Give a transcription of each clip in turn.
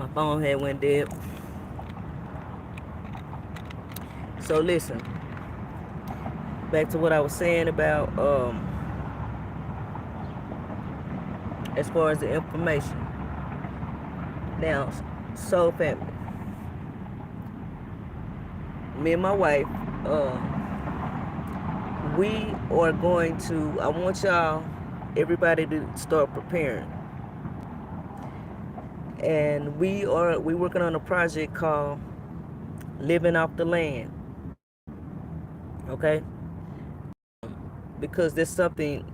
My phone had went dead. So listen, back to what I was saying about as far as the information. Now, soul family. Me and my wife, we are going to. I want y'all, everybody, to start preparing. And we working on a project called Living Off the Land. Okay, because there's something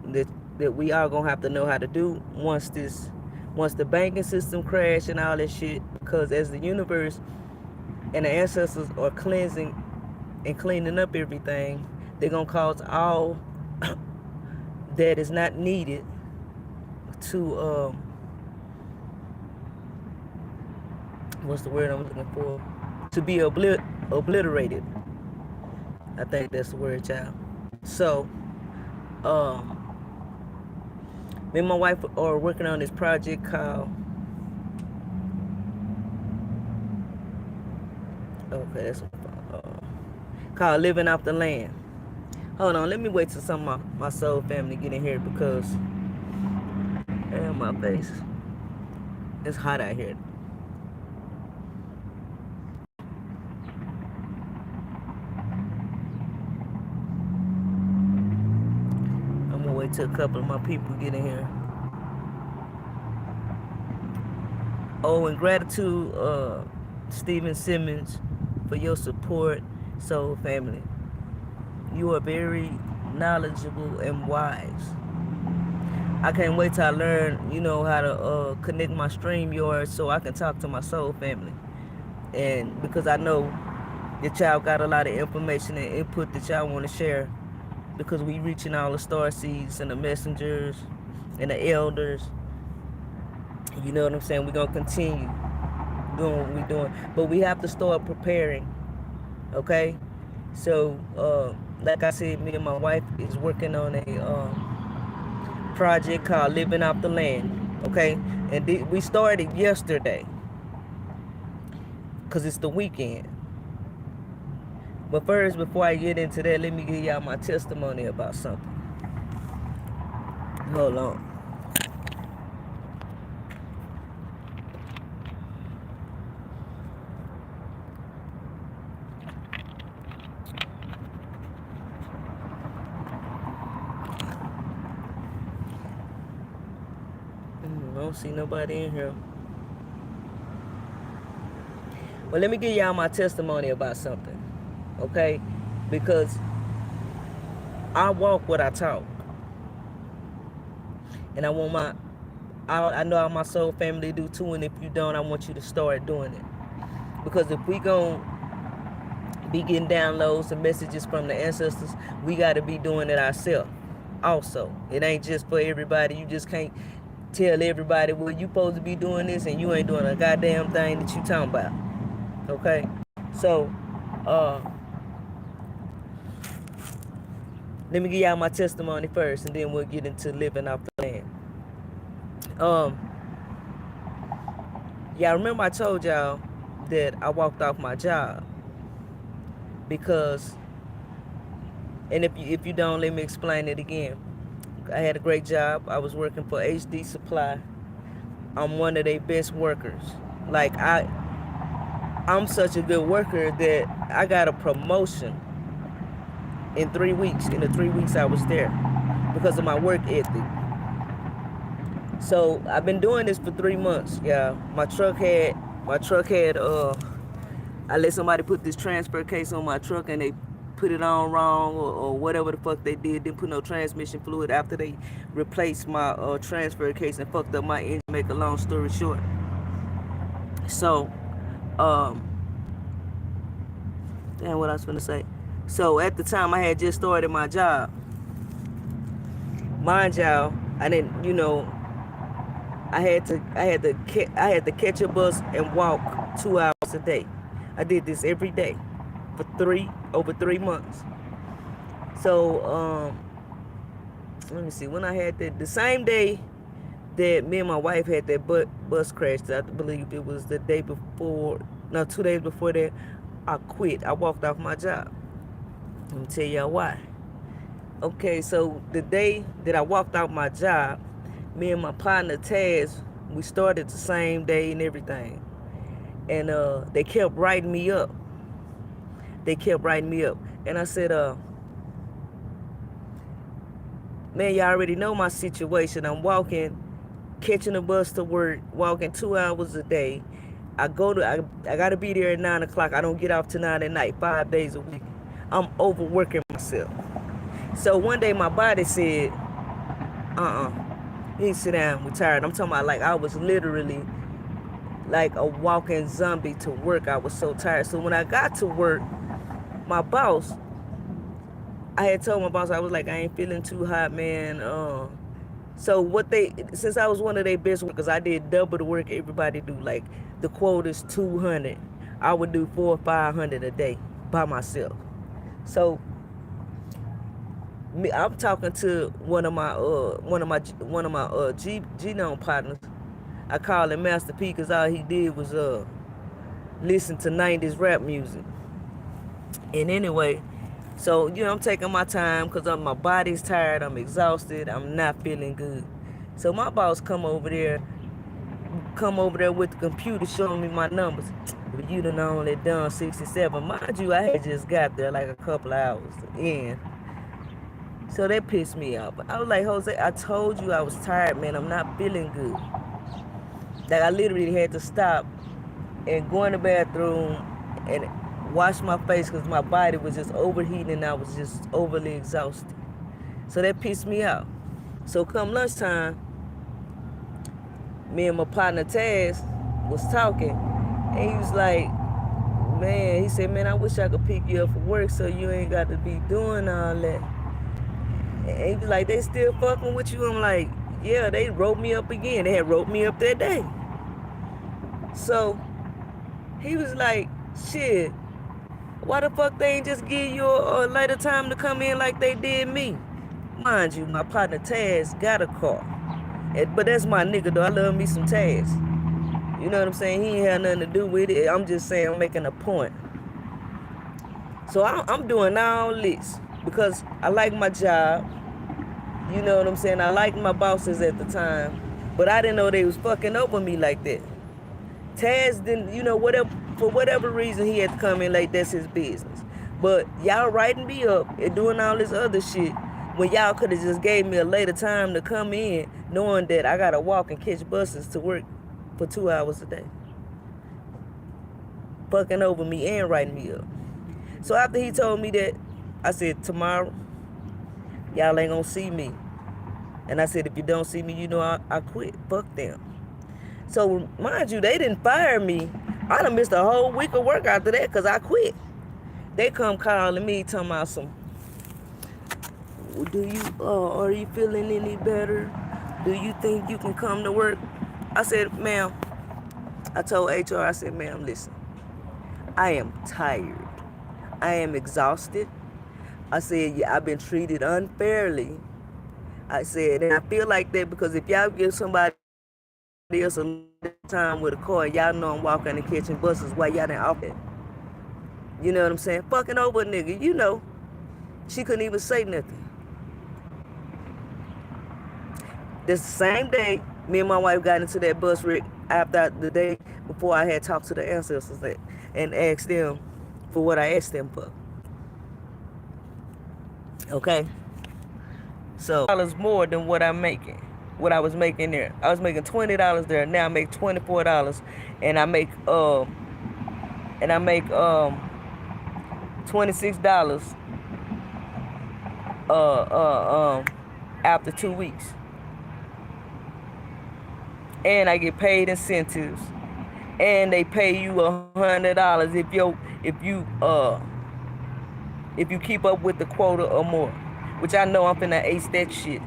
that we all gonna have to know how to do once the banking system crash and all that shit. Because as the universe and the ancestors are cleansing and cleaning up everything, they're gonna cause all that is not needed to what's the word I'm looking for? To be obliterated. I think that's the word, child. So, um, me and my wife are working on this project that's called Living Off the Land. Hold on, let me wait till some of my soul family get in here because damn my face. It's hot out here. I'm gonna wait till a couple of my people get in here. Oh, and gratitude, Stephen Simmons, for your support, soul family. You are very knowledgeable and wise. I can't wait till I learn, how to connect my StreamYard so I can talk to my soul family. And because I know that y'all got a lot of information and input that y'all want to share, because we reaching all the star seeds and the messengers and the elders. You know what I'm saying? We're going to continue doing what we're doing. But we have to start preparing, okay? So, like I said, me and my wife is working on a project called Living Off the Land, okay? And we started yesterday because it's the weekend. But first, before I get into that, let me give y'all my testimony about something. Hold on. I don't see nobody in here. Well, let me give y'all my testimony about something, okay? Because I walk what I talk. And I know how my soul family do too, and if you don't, I want you to start doing it. Because if we gon' be getting downloads and messages from the ancestors, we got to be doing it ourselves also. It ain't just for everybody. You just can't tell everybody, well, you supposed to be doing this and you ain't doing a goddamn thing that you talking about. Okay? So, let me give y'all my testimony first, and then we'll get into living off the land. Y'all remember I told y'all that I walked off my job because, and if you don't, let me explain it again. I had a great job. I was working for HD Supply. I'm one of their best workers. Like I'm such a good worker that I got a promotion in 3 weeks. In the 3 weeks I was there because of my work ethic. So I've been doing this for 3 months, y'all. My truck had I let somebody put this transfer case on my truck and they put it on wrong or whatever the fuck they did. Didn't put no transmission fluid after they replaced my transfer case and fucked up my engine. Make a long story short. So, damn, what I was gonna say. So at the time I had just started my job. Mind y'all, I didn't, I had to catch a bus and walk 2 hours a day. I did this every day for over 3 months. So let me see, when I had the same day that me and my wife had that bus crash. I believe it was the day before, no, 2 days before that, I quit. I walked off my job. Let me tell y'all why. Okay, so the day that I walked out my job, me and my partner Taz, we started the same day and everything. And they kept writing me up. And I said, man, y'all already know my situation. I'm catching a bus to work, walking 2 hours a day. I gotta be there at 9 o'clock. I don't get off till 9 at night, 5 days a week. I'm overworking myself. So one day my body said, you need to sit down, we're tired. I'm talking about like I was literally like a walking zombie to work. I was so tired. So when I got to work, my boss, I had told my boss, I was like, I ain't feeling too hot, man. So since I was one of their best workers, I did double the work everybody do. Like the quota's 200. I would do 400 or 500 a day by myself. So I'm talking to one of my genome partners. I call him Master P because all he did was listen to 90s rap music. And anyway, so I'm taking my time because my body's tired, I'm exhausted, I'm not feeling good. So my boss come over there with the computer showing me my numbers. But you done only done 67. Mind you, I had just got there like a couple of hours in. So that pissed me off. I was like, Jose, I told you I was tired, man. I'm not feeling good. Like I literally had to stop and go in the bathroom and wash my face because my body was just overheating and I was just overly exhausted. So that pissed me off. So come lunchtime, me and my partner Taz was talking, and he was like, man, he said, man, I wish I could pick you up for work so you ain't got to be doing all that. And he was like, they still fucking with you? I'm like, yeah, they wrote me up again. They had wrote me up that day. So he was like, shit, why the fuck they ain't just give you a later time to come in like they did me? Mind you, my partner Taz got a car. But that's my nigga though. I love me some Taz. You know what I'm saying? He ain't had nothing to do with it. I'm just saying, I'm making a point. So I'm doing all this because I like my job. You know what I'm saying? I liked my bosses at the time, but I didn't know they was fucking over me like that. Taz didn't, for whatever reason he had to come in late, that's his business. But y'all writing me up and doing all this other shit when y'all could have just gave me a later time to come in knowing that I gotta walk and catch buses to work for 2 hours a day. Fucking over me and writing me up. So after he told me that, I said, tomorrow, y'all ain't gonna see me. And I said, if you don't see me, I quit. Fuck them. So mind you, they didn't fire me. I done missed a whole week of work after that because I quit. They come calling me, talking about some, are you feeling any better? Do you think you can come to work? I said, ma'am, I told HR, I said, ma'am, listen, I am tired. I am exhausted. I said, yeah, I've been treated unfairly. I said, and I feel like that because if y'all give somebody else a time with a car, y'all know I'm walking and catching buses while y'all didn't off it. You know what I'm saying? Fucking over a nigga, She couldn't even say nothing. This same day, me and my wife got into that bus wreck after the day before I had talked to the ancestors and asked them for what I asked them for. Okay? So, $20 more than what I'm making. What I was making there. I was making $20 there. Now I make $24. And I make $26 after 2 weeks. And I get paid incentives. And they pay you $100 if you keep up with the quota or more. Which I know I'm finna ace that shit.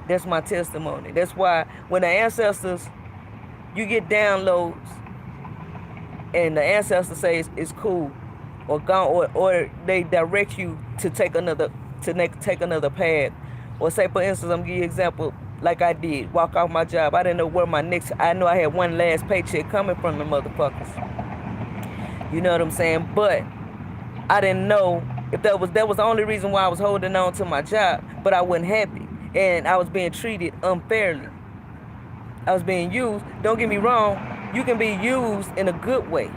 That's my testimony. That's why when the ancestors, you get downloads and the ancestors say it's cool or gone, or they direct you to take another path. Or say, for instance, I'm gonna give you an example. like I did. Walk off my job. I didn't know where my next, I knew I had one last paycheck coming from the motherfuckers. You know what I'm saying? But I didn't know if that was the only reason why I was holding on to my job, but I wasn't happy. And I was being treated unfairly. I was being used. Don't get me wrong, you can be used in a good way.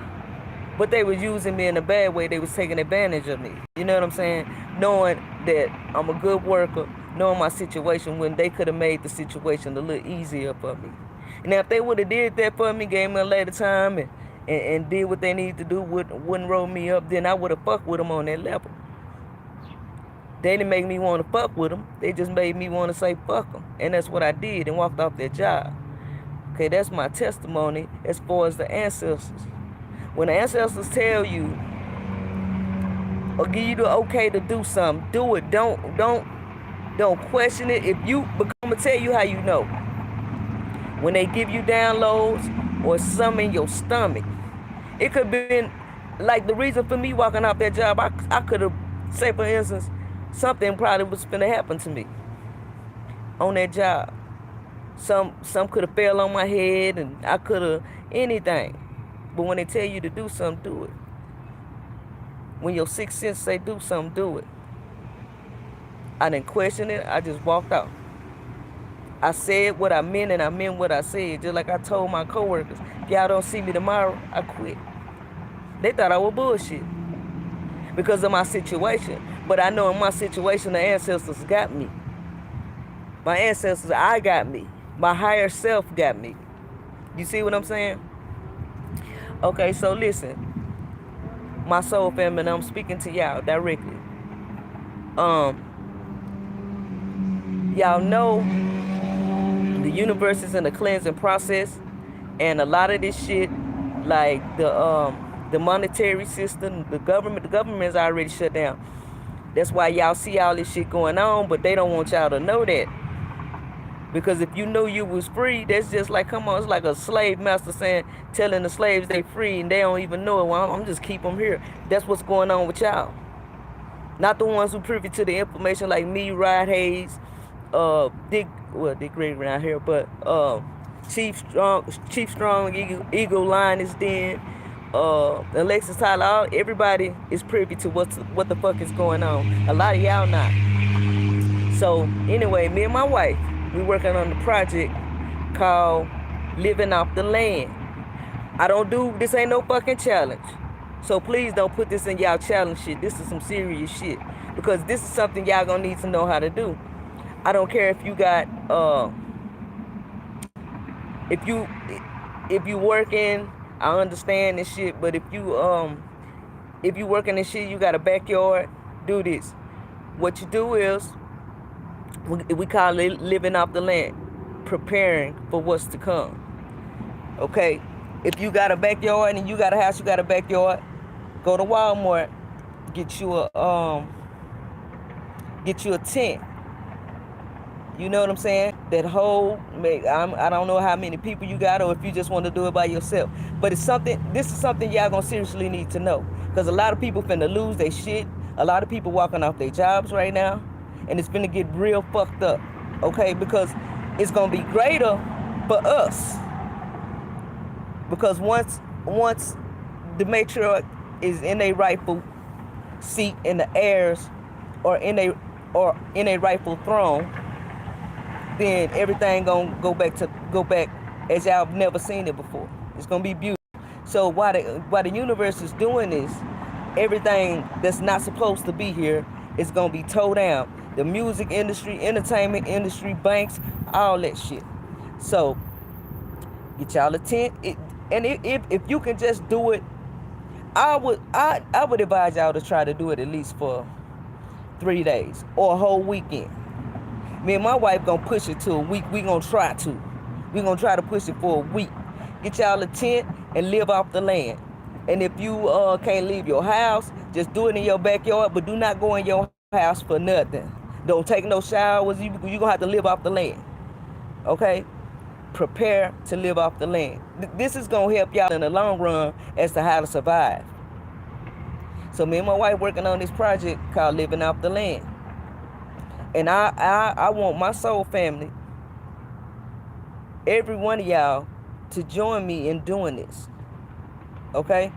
But they was using me in a bad way. They was taking advantage of me. You know what I'm saying? Knowing that I'm a good worker, knowing my situation, when they could have made the situation a little easier for me. Now, if they would have did that for me, gave me a later time, and did what they needed to do, wouldn't roll me up, then I would have fucked with them on that level. They didn't make me want to fuck with them. They just made me want to say fuck them. And that's what I did, and walked off that job. Okay, that's my testimony as far as the ancestors. When the ancestors tell you or give you the okay to do something, do it. Don't question it. Because I'm gonna tell you how you know. When they give you downloads or something in your stomach, it could have been like the reason for me walking off that job. I could have, say for instance, something probably was gonna happen to me on that job. Some could have fell on my head, and I could have anything. But when they tell you to do something, do it. When your sixth sense say do something, do it. I didn't question it. I just walked out. I said what I meant, and I meant what I said. Just like I told my coworkers, if y'all don't see me tomorrow, I quit. They thought I was bullshit because of my situation. But I know in my situation, the ancestors got me. My ancestors, I got me. My higher self got me. You see what I'm saying? Okay, so listen. My soul family, and I'm speaking to y'all directly. Y'all know the universe is in a cleansing process, and a lot of this shit, like the monetary system, the government's already shut down. That's why y'all see all this shit going on, but they don't want y'all to know that. Because if you knew you was free, that's just like, come on, it's like a slave master telling the slaves they free, and they don't even know it. Well, I'm just keep them here. That's what's going on with y'all. Not the ones who privy to the information like me, Rod Hayes, Dick Gregory around here, but Chief Strong, Eagle Lioness Den, Alexis Tyler, everybody is privy to what the fuck is going on. A lot of y'all not. So anyway, me and my wife, we working on the project called Living Off the Land. This ain't no fucking challenge. So please don't put this in y'all challenge shit. This is some serious shit. Because this is something y'all gonna need to know how to do. I don't care if you got, if you working, I understand this shit, but if you working this shit, you got a backyard, do this. What you do is, we call it living off the land, preparing for what's to come. Okay, if you got a backyard and you got a house, you got a backyard, go to Walmart, get you a tent. You know what I'm saying? That whole, I don't know how many people you got, or if you just want to do it by yourself. But this is something y'all gonna seriously need to know. Because a lot of people finna lose their shit. A lot of people walking off their jobs right now. And it's gonna get real fucked up, okay? Because it's gonna be greater for us. Because once the matriarch is in a rightful seat in the heirs, or in a rightful throne, then everything gonna go back as y'all have never seen it before. It's gonna be beautiful. So while the universe is doing this, everything that's not supposed to be here is gonna be towed down. The music industry, entertainment industry, banks, all that shit. So get y'all a tent. If you can just do it, I would advise y'all to try to do it at least for 3 days or a whole weekend. Me and my wife gonna push it to a week. We gonna try to push it for a week. Get y'all a tent and live off the land. And if you can't leave your house, just do it in your backyard, but do not go in your house for nothing. Don't take no showers. You gonna have to live off the land. Okay? Prepare to live off the land. This is gonna help y'all in the long run as to how to survive. So me and my wife working on this project called Living Off the Land. And I want my soul family every one of y'all to join me in doing this. Okay?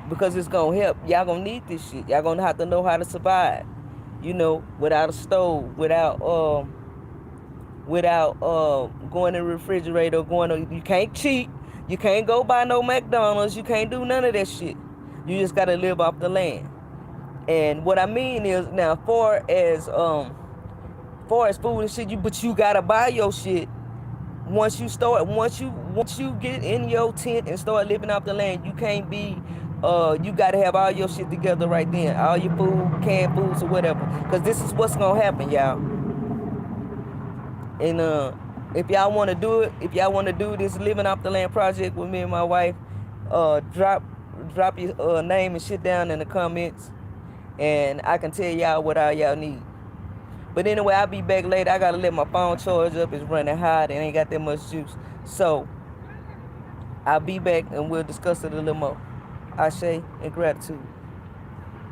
Because it's gonna help. Y'all gonna need this shit. Y'all gonna have to know how to survive. You know, without a stove, without going in the refrigerator, you can't cheat. You can't go buy no McDonald's. You can't do none of that shit. You just gotta live off the land. And what I mean is now, far as food and shit, but you gotta buy your shit. Once you get in your tent and start living off the land, you can't be you gotta have all your shit together right then. All your food, canned foods or whatever. Cause this is what's gonna happen, y'all. And if y'all wanna do this living off the land project with me and my wife, drop your name and shit down in the comments, and I can tell y'all what all y'all need. But anyway, I'll be back later. I gotta let my phone charge up. It's running hot and ain't got that much juice. So I'll be back and we'll discuss it a little more. Ashe and gratitude.